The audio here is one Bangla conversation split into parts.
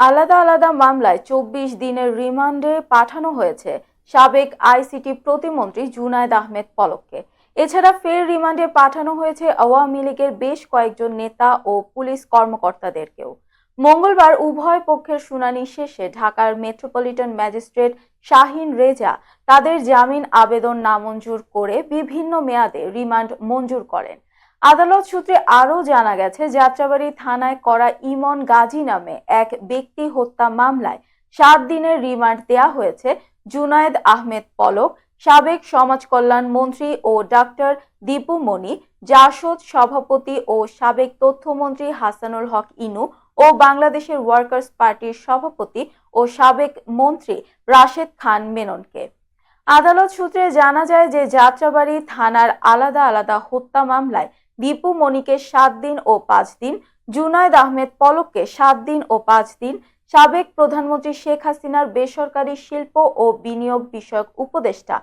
আলাদা আলাদা মামলায় ২৪ দিনের রিমান্ডে পাঠানো হয়েছে সাবেক আইসিটি প্রতিমন্ত্রী জুনায়েদ আহমেদ পলককে। এছাড়া ফের রিমান্ডে পাঠানো হয়েছে আওয়ামী লীগের বেশ কয়েকজন নেতা ও পুলিশ কর্মকর্তাদেরকেও। মঙ্গলবার উভয় পক্ষের শুনানি শেষে ঢাকার মেট্রোপলিটন ম্যাজিস্ট্রেট শাহীন রেজা তাদের জামিন আবেদন নামঞ্জুর করে বিভিন্ন মেয়াদে রিমান্ড মঞ্জুর করেন। আদালত সূত্রে আরও জানা গেছে, যাত্রাবাড়ী থানায় করা ইমন গাজী নামে এক ব্যক্তি হত্যা মামলায় ৭ দিনের রিমান্ড দেয়া হয়েছে জুনায়েদ আহমেদ পলক, সাবেক সমাজ কল্যাণ মন্ত্রী ও ডাক্তার দীপু মনি, জাসদ সভাপতি ও সাবেক তথ্যমন্ত্রী হাসানুল হক ইনু ও বাংলাদেশের ওয়ার্কার্স পার্টির সভাপতি ও সাবেক মন্ত্রী রাশেদ খান মেননকে। আদালত সূত্রে জানা যায় যে যাত্রাবাড়ী থানার আলাদা আলাদা হত্যা মামলায় দীপু মনিকে ৭ দিন ও ৫ দিন, জুনায়েদ আহমেদ পলককে ৭ দিন ও ৫ দিন, সাবেক প্রধানমন্ত্রী শেখ হাসিনার বেসরকারি শিল্প ও বিনিয়োগ বিষয়ক উপদেষ্টা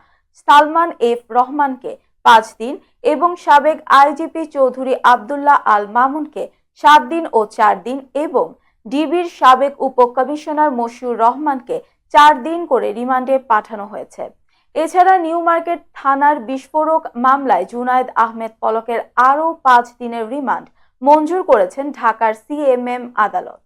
সালমান এফ রহমানকে ৫ দিন এবং সাবেক আইজিপি চৌধুরী আব্দুল্লাহ আল মামুনকে ৭ দিন ও ৪ দিন এবং ডিবির সাবেক উপকমিশনার মশিউর রহমানকে ৪ দিন করে রিমান্ডে পাঠানো হয়েছে। এছাড়া নিউ মার্কেট থানার বিস্ফোরক মামলায় জুনায়েদ আহমেদ পলকের আরও ৫ দিনের রিমান্ড মঞ্জুর করেছেন ঢাকার সিএমএম আদালত।